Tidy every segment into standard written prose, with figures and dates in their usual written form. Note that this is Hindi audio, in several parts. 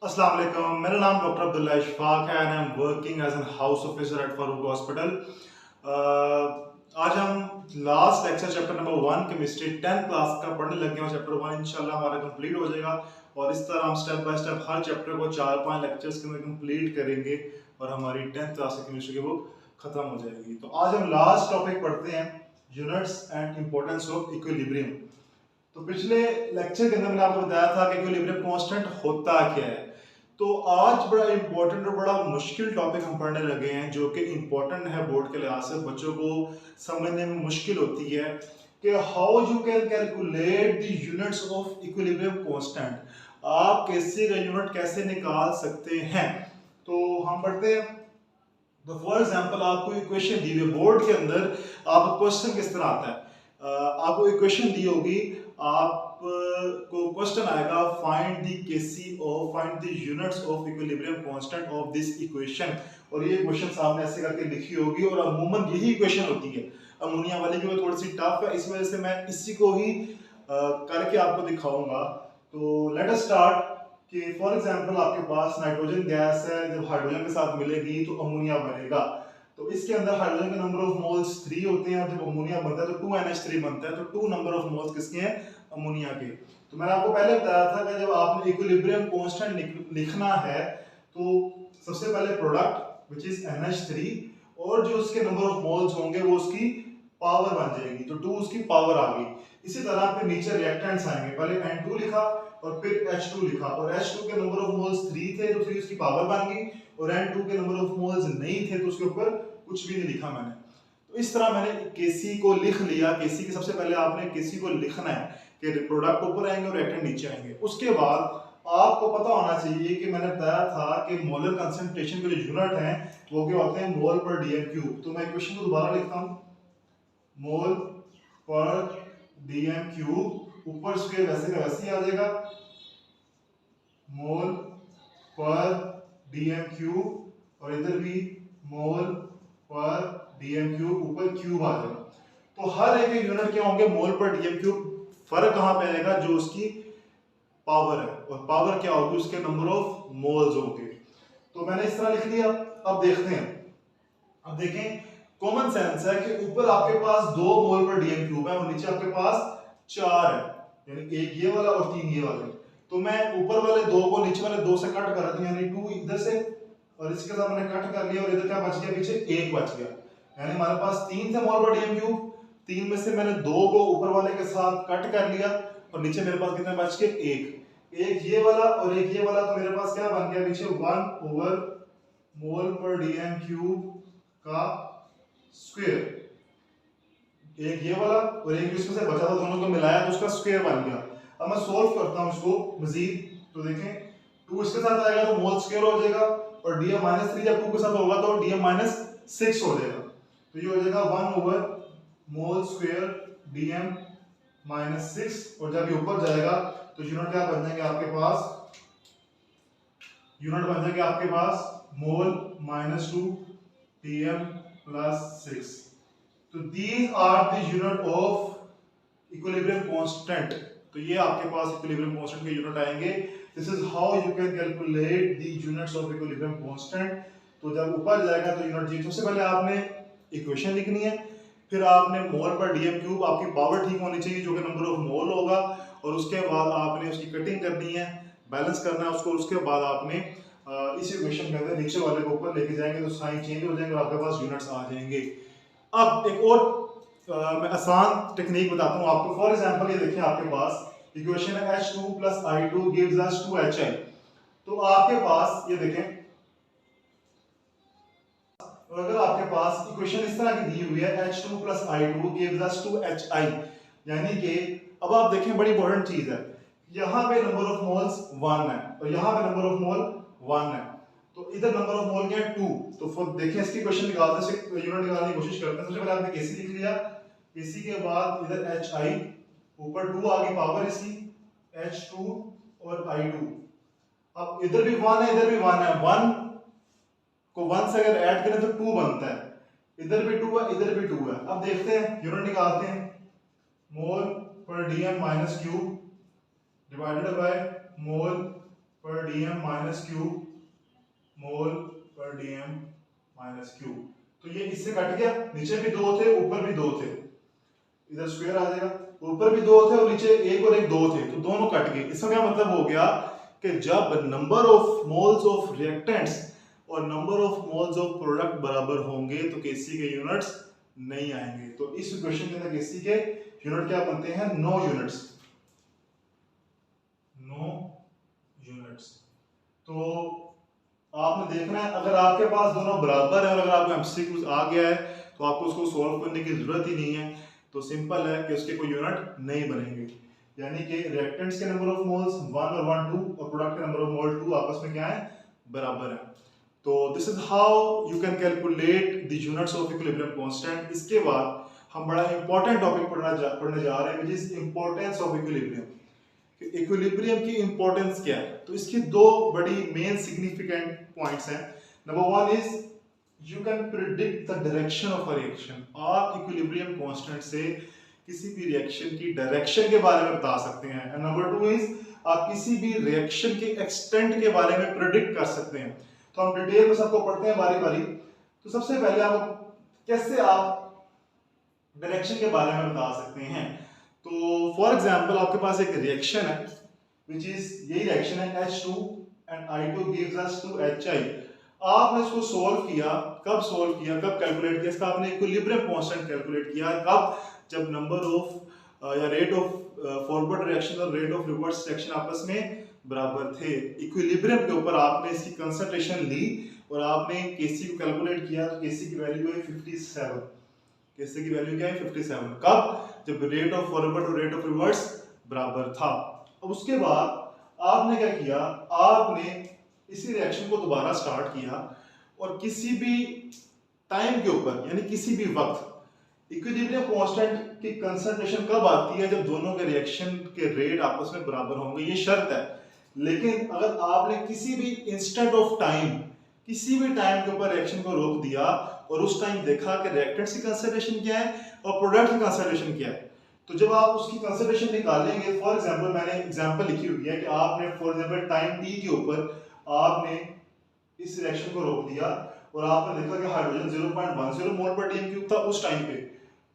अस्सलाम वालेकुम, मेरा नाम डॉक्टर अब्दुल्ला इशफाक है and I am working as an house officer at Farooq hospital. आज हम last lecture chapter number 1 chemistry 10th class का पढ़ने लगे हैं। चैप्टर 1 इंशाल्लाह हमारा कंप्लीट हो जाएगा और इस तरह हम step by step her chapter को 4-5 लेक्चर्स के अंदर कंप्लीट करेंगे और हमारी 10th क्लास की केमिस्ट्री की बुक खत्म हो जाएगी। तो आज हम लास्ट टॉपिक पढ़ते हैं, units and importance of equilibrium. तो पिछले लेक्चर के अंदर मैंने आपको बताया था कि इक्विलिब्रियम कांस्टेंट होता क्या है। तो आज बड़ा इंपॉर्टेंट और बड़ा मुश्किल टॉपिक हम पढ़ने लगे हैं, जो कि इंपॉर्टेंट है बोर्ड के लिहाज से, बच्चों को समझने में मुश्किल होती है कि how you can calculate the units of equilibrium constant. आप कैसे का यूनिट कैसे निकाल सकते हैं। तो हम पढ़ते हैं। तो फॉर एग्जांपल आपको इक्वेशन दी हुई बोर्ड के अंदर, आपको क्वेश्चन किस तरह आता है। आपको इक्वेशन दी होगी, आपको क्वेश्चन आएगा फाइंड द केसी और find the units of equilibrium constant of this equation. और ये क्वेश्चन सामने ऐसे करके लिखी होगी और अमूमन यही इक्वेशन होती है। अमोनिया वाली की थोड़ी सी टफ है, इस वजह से मैं इसी को ही करके आपको दिखाऊंगा। तो लेट अस स्टार्ट कि फॉर एग्जांपल आपके पास नाइट्रोजन गैस है, जब हाइड्रोजन के साथ मिलेगी तो अमोनिया बनेगा। तो इसके अंदर हाइड्रोजन के नंबर ऑफ मोल्स 3 होते हैं और जब अमोनिया बनता है तो 2NH3 बनता है। तो 2 नंबर ऑफ मोल्स किसके हैं, अमोनिया के। तो मैंने आपको पहले बताया था कि जब आपने इक्विलिब्रियम कांस्टेंट लिखना है तो सबसे पहले प्रोडक्ट विच इज NH3 और जो उसके नंबर ऑफ मोल्स होंगे वो उसकी पावर बन जाएगी। तो 2 उसकी पावर आ गई। इसी तरह फिर नीचे रिएक्टेंट्स आएंगे, पहले N2 लिखा और फिर H2 लिखा और H2 के नंबर ऑफ मोल्स 3 थे तो 3 उसकी पावर बन गई और N2 के नंबर ऑफ मोल्स नहीं थे तो उसके ऊपर कुछ भी नहीं लिखा मैंने। तो इस तरह मैंने केसी को लिख लिया। केसी के सबसे पहले आपने केसी को लिखना है कि प्रोडक्ट ऊपर आएंगे और रिएक्टेंट नीचे आएंगे। उसके बाद आपको पता होना चाहिए कि मैंने बताया था कि मोलर कंसंट्रेशन के जो यूनिट हैं वो क्या होते हैं, मोल पर डीएम क्यूब। तो मैं इक्वेशन को दोबारा लिखता हूं, मोल पर डीएम क्यूब, ऊपर स्क्वायर वैसे का वैसे ही आ जाएगा, मोल पर डीएम क्यूब और इधर भी मोल पर डीएम क्यूब, ऊपर क्यूब आ जाएगा। तो हर एक यूनिट क्या होंगे, मोल पर डीएम क्यूब। फर्क कहां पे आएगा, जो उसकी पावर है, और पावर क्या होगी, उसके नंबर ऑफ मोल्स होंगे। तो मैंने इस तरह लिख लिया। अब देखते हैं, अब देखें, कॉमन सेंस है कि ऊपर आपके पास 2 मोल पर डीएम क्यूब है और नीचे आपके पास 4 है, यानी एक ये वाला और 3 ये वाले। तो मैं ऊपर वाले 2 को नीचे वाले 2 से कट कर दूं, यानी 2 इधर से और इसके साथ मैंने कट कर लिया और इधर क्या बच गया, पीछे 1 बच गया। यानी हमारे पास 3 थे मोल पर डीएम क्यूब, 3 में से मैंने 2 को ऊपर वाले के साथ कट कर लिया और नीचे मेरे पास कितने बच गए, 1 ये वाला और 1 ये वाला। तो मेरे पास क्या बन गया पीछे, 1 ओवर मोल पर डीएम क्यूब का स्क्वायर। एक ये वाला और एक इसमें से बचा था, दोनों को मिलाया तो उसका स्क्वायर बन गया। अब मैं सोल्व करता हूं इसको मजीद। तो देखें, 2 इसके साथ आएगा तो मोल स्क्वायर हो जाएगा और dm-3 जब 2 के साथ होगा तो dm-6 हो जाएगा। तो ये हो जाएगा 1 ओवर मोल स्क्वायर dm-6 और जब ये ऊपर जाएगा तो यूनिट क्या बन जाएंगे आपके पास, यूनिट बन जाएंगे आपके पास मोल -2 dm+6। तो these are the unit of equilibrium constant। तो ये आपके पास equilibrium constant के यूनिट आएंगे। This is how you can calculate the units of equilibrium constant। तो जब ऊपर जाएगा तो यूनिट जी, सबसे पहले आपने इक्वेशन लिखनी है, फिर आपने मोल पर डीएम क्यूब, आपकी पावर ठीक होनी चाहिए जो कि नंबर ऑफ मोल होगा, और उसके बाद आपने उसकी कटिंग करनी है, बैलेंस करना है उसको। उसके बाद आपने इस इक्वेशन के अंदर नीचे वाले को ऊपर लेके जाएंगे तो साइन चेंज हो जाएंगे और आपके पास यूनिट्स आ जाएंगे। अब एक और मैं आसान टेक्निक बताता हूं आपको। फॉर एग्जांपल ये देखिए, आपके पास इक्वेशन है H2 + I2 gives us 2HI। तो आपके पास ये देखें, अगर आपके पास इक्वेशन इस तरह की दी हुई है H2 + I2 gives us 2HI, यानी कि अब आप देखें, बड़ी इंपॉर्टेंट चीज है, यहां पे नंबर ऑफ मोल्स 1 है और यहां पे नंबर ऑफ मोल 1 है। तो इधर नंबर ऑफ मोल क्या है, 2। तो फिर देखिए इसकी क्वेश्चन निकालने से यूनिट निकालने की कोशिश करते हैं। सबसे पहले आपने केसी लिख लिया, केसी के बाद इधर HI, ऊपर 2 आ गई पावर इसकी, H2 और I2। अब इधर भी 1 है, इधर भी 1 है, 1 को 1 से अगर ऐड करें तो 2 बनता है, इधर भी 2 है, इधर भी 2 है। अब देखते हैं, यूनिट निकालते हैं, मोल पर DM -cube divided by mole पर डीएम माइनस क्यू मोल पर डीएम माइनस क्यू। तो ये इससे कट गया, नीचे भी दो थे ऊपर भी दो थे, इधर स्क्वायर आ जाएगा, ऊपर भी दो थे और नीचे एक और एक दो थे, तो दोनों कट गए। इसका क्या मतलब हो गया कि जब number of moles of reactants और number of moles of product बराबर होंगे तो केसी के यूनिट्स नहीं आएंगे। तो इस इक्वेशन के अंदर केसी के यूनिट क्या बनते हैं, नो यूनिट्स, नो यूनिट्स। तो आपने देखना है अगर आपके पास दोनों बराबर है और अगर आपको एमसीक्यू आ गया है तो आपको उसको सॉल्व करने की जरूरत ही नहीं है, तो सिंपल है कि उसके कोई यूनिट नहीं बनेंगे। यानी कि रिएक्टेंट्स के नंबर ऑफ मोल्स 1 और 1 2 और प्रोडक्ट के नंबर ऑफ मोल 2 आपस में क्या है, बराबर है। तो this is how you can calculate the units of equilibrium constant. इसके बाद हम बड़ा इंपॉर्टेंट टॉपिक पढ़ने जा रहे हैं which is importance of equilibrium. Equilibrium की इंपॉर्टेंस क्या है, तो इसकी दो बड़ी मेन सिग्निफिकेंट पॉइंट्स हैं। Number one is you can predict the direction of a reaction. आप इक्विलिब्रियम कांस्टेंट से किसी भी रिएक्शन की डायरेक्शन के बारे में बता सकते हैं। एंड नंबर टू इज आप किसी भी रिएक्शन के एक्सटेंट के बारे में प्रिडिक्ट कर सकते हैं। तो हम डिटेल में सबको पढ़ते हैं बारी बारी। तो सबसे पहले आप कैसे आप डायरेक्शन के बारे में बता सकते हैं। तो फॉर एग्जांपल आपके पास एक रिएक्शन है व्हिच इज यही रिएक्शन है H2 and I2 gives us two HI। आपने इसको सॉल्व किया, कब सॉल्व किया, कब कैलकुलेट किया इसका, आपने इक्विलिब्रियम कांस्टेंट कैलकुलेट किया कब, जब नंबर ऑफ या रेट ऑफ फॉरवर्ड रिएक्शन और रेट ऑफ रिवर्स रिएक्शन आपस में बराबर थे। इक्विलिब्रियम के ऊपर आपने इसकी कंसंट्रेशन ली और आपने केसी को कैलकुलेट किया, तो केसी की वैल्यू है 57। केसी की वैल्यू क्या है 57, कब, जब रेट ऑफ फॉरवर्ड और रेट ऑफ रिवर्स बराबर था। अब उसके बाद आपने क्या किया, आपने इसी रिएक्शन को दोबारा स्टार्ट किया और किसी भी टाइम के ऊपर यानी किसी भी वक्त इक्विलिब्रियम कांस्टेंट की कंसंट्रेशन कब आती है, जब दोनों के रिएक्शन के रेट आपस में बराबर होंगे, ये शर्त है। लेकिन अगर आपने किसी भी इंस्टेंट ऑफ टाइम, किसी भी टाइम के ऊपर रिएक्शन को रोक दिया और उस टाइम देखा कि रिएक्टेंट्स की कंसंट्रेशन क्या है और प्रोडक्ट की कंसंट्रेशन क्या है, तो जब आप उसकी कंसंट्रेशन निकालेंगे, फॉर एग्जांपल मैंने एग्जांपल लिखी हुई है कि आपने फॉर एग्जांपल टाइम t के ऊपर आपने इस रिएक्शन को रोक दिया और आपने देखा कि हाइड्रोजन 0.10 मोल पर डीएम क्यूब था उस टाइम पे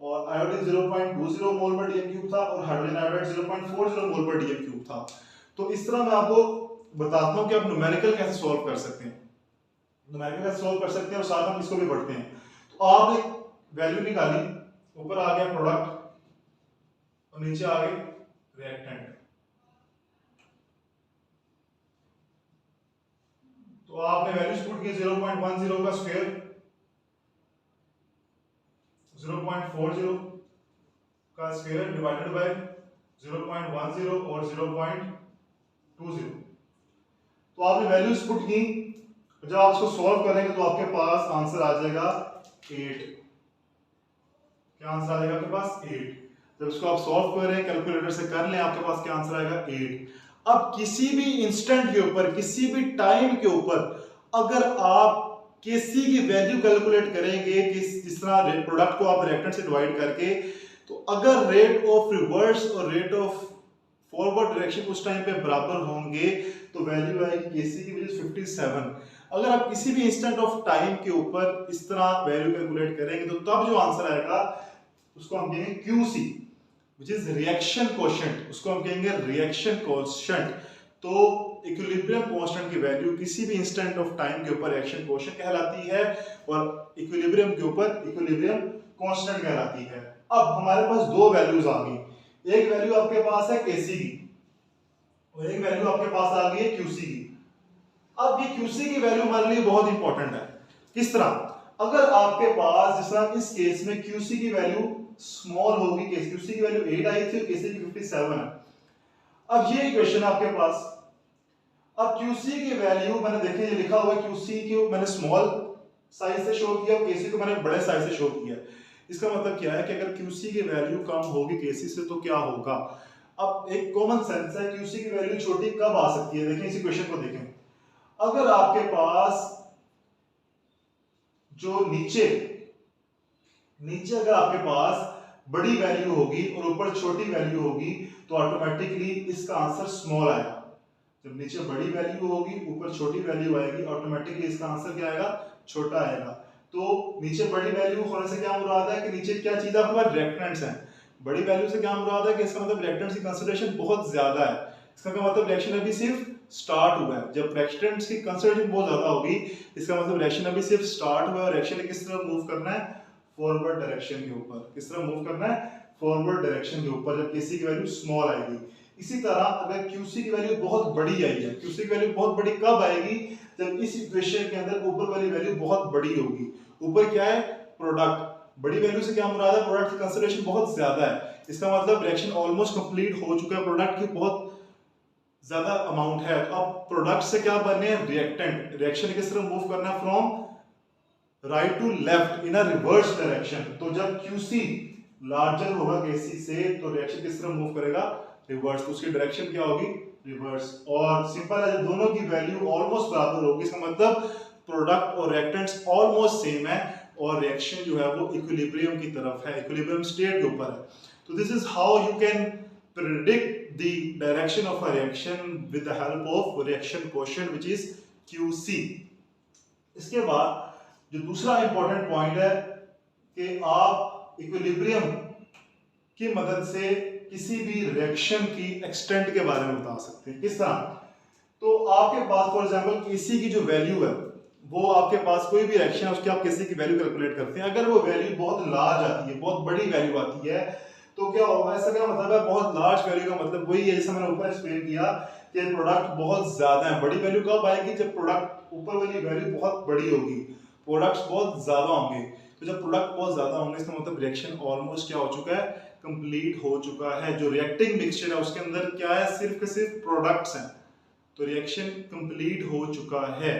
और आयोडीन 0.20 मोल पर डीएम क्यूब था और हाइड्रोजन आयोडाइड 0.40 मोल पर डीएम क्यूब था। तो इस तरह मैं आपको बताता हूं कि आप न्यूमेरिकल कैसे सॉल्व कर सकते हैं, न्यूमेरिकल कैसे सॉल्व कर सकते हैं और साथ हम इसको भी पढ़ते हैं। तो आपने वैल्यू निकाली, ऊपर आ गया प्रोडक्ट और नीचे आ गए रिएक्टेंट। तो आपने वैल्यूज पुट की 0.10 का स्क्वायर 0.40 का स्क्वायर डिवाइडेड बाय 0.10 और 0.20। तो आपने वैल्यूज पुट की, जब आप इसको सॉल्व करेंगे तो आपके पास आंसर आ जाएगा 8। क्या आंसर आ जाएगा आपके पास 8। जब इसको आप सॉल्व करें कैलकुलेटर से कर लें, आपके पास क्या आंसर आएगा 8। अब किसी भी इंस्टेंट के ऊपर, किसी भी टाइम के ऊपर अगर आप केसी की वैल्यू कैलकुलेट करेंगे कि जिस तरह प्रोडक्ट को आप रिएक्टेंट से डिवाइड करके, तो अगर रेट ऑफ रिवर्स और रेट ऑफ फॉरवर्ड डायरेक्शन उस टाइम पे बराबर होंगे तो वैल्यू आएगी केसी की वैल्यू 57। अगर आप किसी भी इंस्टेंट ऑफ टाइम के ऊपर इस तरह वैल्यू कैलकुलेट करेंगे तो तब जो आंसर आएगा उसको हम कहेंगे QC which is reaction coefficient, उसको हम कहेंगे रिएक्शन कोएफिशिएंट। तो इक्विलिब्रियम कांस्टेंट की वैल्यू किसी भी इंस्टेंट ऑफ टाइम के ऊपर रिएक्शन कोएफिशिएंट कहलाती है और इक्विलिब्रियम के ऊपर इक्विलिब्रियम कांस्टेंट कहलाती है। अब हमारे पास दो वैल्यूज आ गई, एक वैल्यू आपके पास है केसी की और एक वैल्यू आपके पास आ गई है क्यूसी की। अब ये क्यूसी की वैल्यू हमारे लिए बहुत इंपॉर्टेंट है। किस तरह, अगर आपके पास जिस तरह इस केस में क्यूसी की वैल्यू स्मॉल होगी, क्यूसी की वैल्यू 8 आई थी और केसी की 57 है। अब ये इक्वेशन आपके पास, अब क्यूसी की वैल्यू मैंने देखे ये लिखा हुआ है, क्यूसी को मैंने स्मॉल साइज से शो किया और केसी को मैंने बड़े साइज से शो किया। इसका मतलब क्या है कि अगर क्यूसी की वैल्यू कम होगी केसी से तो क्या होगा। अब एक कॉमन सेंस है, क्यूसी की वैल्यू छोटी कब आ सकती है, देखें इस इक्वेशन को देखें। अगर आपके पास जो नीचे अगर आपके पास बड़ी वैल्यू होगी और ऊपर छोटी वैल्यू होगी तो ऑटोमेटिकली इसका आंसर स्मॉल आएगा। जब नीचे बड़ी वैल्यू होगी ऊपर छोटी वैल्यू आएगी, ऑटोमेटिकली इसका आंसर क्या आएगा, छोटा आएगा। तो नीचे बड़ी वैल्यू होने से क्या मुराद है कि नीचे क्या चीज आपके पास रिएक्टेंट्स हैं। बड़ी वैल्यू से क्या मुराद है कि इसका मतलब रिएक्टेंट्स की कंसंट्रेशन बहुत ज्यादा है। इसका क्या मतलब रिएक्शन अभी सिर्फ स्टार्ट हुआ है। जब रिएक्टेंट्स की कंसंट्रेशन बहुत ज्यादा होगी इसका मतलब रिएक्शन अभी सिर्फ स्टार्ट हुआ है। और रिएक्शन किस तरह मूव करना है, फॉरवर्ड डायरेक्शन के ऊपर। किस तरह मूव करना है, फॉरवर्ड डायरेक्शन के ऊपर, जब Kc की वैल्यू स्मॉल आएगी। इसी तरह अगर Qc की वैल्यू बहुत बड़ी आई है, Qc की वैल्यू बहुत बड़ी कब आएगी, जब इस इक्वेशन के अंदर ऊपर वाली वैल्यू बहुत बड़ी होगी। ऊपर क्या है, प्रोडक्ट। बड़ी वैल्यू से क्या मुराद है, प्रोडक्ट की कंसंट्रेशन बहुत ज्यादा है। इसका मतलब रिएक्शन ऑलमोस्ट कंप्लीट हो चुका है, प्रोडक्ट की बहुत ज्यादा अमाउंट है। तो अब प्रोडक्ट से क्या बने हैं, रिएक्टेंट। रिएक्शन किस तरह मूव करना है, from right to left in a reverse direction. तो जब Qc लार्जर होगा Kc से तो रिएक्शन किस तरह मूव करेगा, रिवर्स। तो उसकी डायरेक्शन क्या होगी, रिवर्स। और सिंपल है, जब दोनों की वैल्यू ऑलमोस्ट बराबर होगी इसका मतलब प्रोडक्ट और रिएक्टेंट्स ऑलमोस्ट सेम है और रिएक्शन जो है वो इक्विलिब्रियम की तरफ है, इक्विलिब्रियम स्टेट के ऊपर है। तो this is how you can predict the direction of a reaction with the help of reaction quotient which is Qc। इसके बाद जो दूसरा इंपॉर्टेंट पॉइंट है कि आप इक्विलिब्रियम की मदद से किसी भी रिएक्शन की एक्सटेंट के बारे में बता सकते हैं। किस तरह, तो आपके पास फॉर एग्जांपल Kc की जो वैल्यू है वो आपके पास कोई भी रिएक्शन है उसकी आप Kc की वैल्यू कैलकुलेट करते हैं। अगर वो वैल्यू बहुत लार्ज आती है, बहुत बड़ी वैल्यू आती है तो क्या होगा, इसका क्या मतलब है, बहुत लार्ज वैल्यू का मतलब वही है जैसे मैंने ऊपर एक्सप्लेन किया कि प्रोडक्ट बहुत ज्यादा है। बड़ी वैल्यू कब आएगी, जब प्रोडक्ट ऊपर वाली वैल्यू बहुत बड़ी होगी, प्रोडक्ट्स बहुत ज्यादा होंगे। तो जब प्रोडक्ट बहुत ज्यादा होंगे इसका मतलब रिएक्शन ऑलमोस्ट क्या हो चुका है, कंप्लीट हो चुका है। जो रिएक्टिंग मिक्सचर है उसके अंदर क्या है, सिर्फ के सिर्फ प्रोडक्ट्स हैं, तो रिएक्शन कंप्लीट हो चुका है।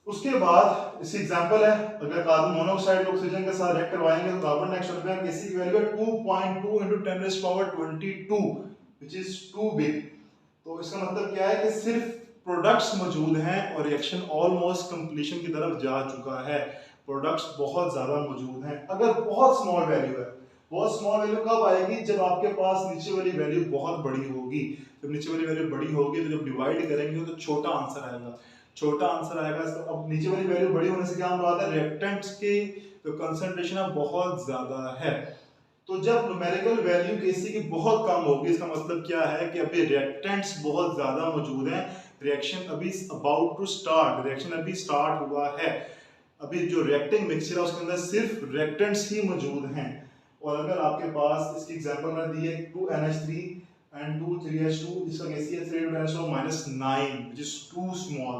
उसके बाद इस एग्जांपल है, अगर कार्बन मोनोऑक्साइड ऑक्सीजन के साथ रिएक्ट करवाएंगे तो कार्बन डाइऑक्साइड में Kc की वैल्यू है 2.2 × 10⁻22 व्हिच इज टू बिग। तो इसका मतलब क्या है कि सिर्फ प्रोडक्ट्स मौजूद हैं और रिएक्शन ऑलमोस्ट कंप्लीशन की तरफ जा चुका है। प्रोडक्ट्स बहुत ज्यादा मौजूद हैं। अगर बहुत स्मॉल वैल्यू है, बहुत स्मॉल वैल्यू कब आएगी, जब आपके पास नीचे वाली वैल्यू बहुत बड़ी होगी। जब नीचे वाली वैल्यू बड़ी होगी तो जब डिवाइड करेंगे तो छोटा आंसर आएगा, छोटा आंसर आएगा। अब नीचे वाली वैल्यू बड़ी होने से क्या मुराद है, रिएक्टेंट्स की जो कंसंट्रेशन है बहुत ज्यादा है। तो जब न्यूमेरिकल वैल्यू Kc की बहुत कम होगी इसका मतलब क्या है कि अभी रिएक्टेंट्स बहुत ज्यादा मौजूद हैं, रिएक्शन अभी अबाउट टू स्टार्ट, रिएक्शन अभी स्टार्ट हुआ है। अभी जो रिएक्टिंग मिक्सचर है उसके अंदर सिर्फ रिएक्टेंट्स ही मौजूद हैं। और अगर आपके पास इसकी एग्जांपल मैंने दी है 2NH3 and 2 3H2 जिसका Kc है 3×10⁻⁹ which is too small।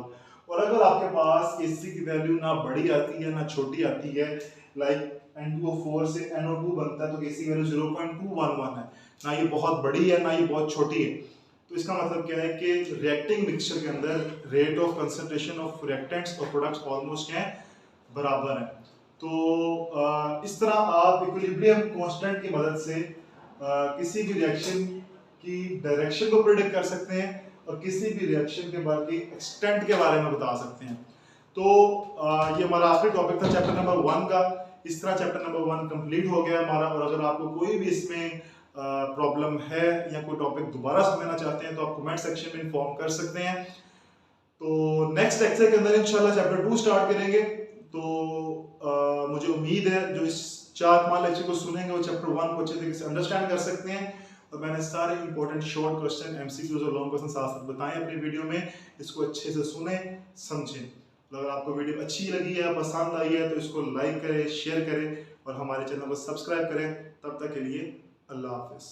और अगर आपके पास Kc की वैल्यू ना बड़ी आती है ना छोटी आती है, लाइक N2O4 से NO2 बनता है तो Kc की वैल्यू 0.211 है, ना ये बहुत बड़ी है ना ये बहुत छोटी है। तो इसका मतलब क्या है कि रिएक्टिंग मिक्सचर के अंदर rate of concentration of reactants और प्रोडक्ट्स ऑलमोस्ट क्या है, बराबर है। तो इस तरह आप इक्विलिब्रियम कांस्टेंट की मदद से किसी भी रिएक्शन की डायरेक्शन को प्रेडिक्ट कर सकते हैं और किसी भी रिएक्शन के बाद की एक्सटेंट के बारे में बता सकते हैं। तो ये हमारा आखिरी टॉपिक था चैप्टर नंबर 1 का। इस तरह चैप्टर नंबर 1 कंप्लीट हो गया हमारा। और अगर आपको कोई भी इसमें प्रॉब्लम है या कोई टॉपिक दोबारा समझना चाहते हैं तो आप कमेंट सेक्शन में इन्फॉर्म कर सकते हैं। तो नेक्स्ट लेक्चर के अंदर इंशाल्लाह चैप्टर 2 स्टार्ट करेंगे। तो मुझे उम्मीद है जो इस 4-5 लेक्चर को सुनेंगे वो चैप्टर 1 को अच्छे तरीके से अंडरस्टैंड कर सकते हैं। और मैंने सारे इंपॉर्टेंट शॉर्ट क्वेश्चन, MCQs और लॉन्ग क्वेश्चन साथ साथ बताएं अपनी वीडियो में। इसको अच्छे से सुने समझें। तो अगर आपको वीडियो अच्छी लगी है, पसंद आई है तो इसको लाइक करें, शेयर करें और हमारे चैनल को सब्सक्राइब करें। तब तक के लिए अल्लाह हाफिज़।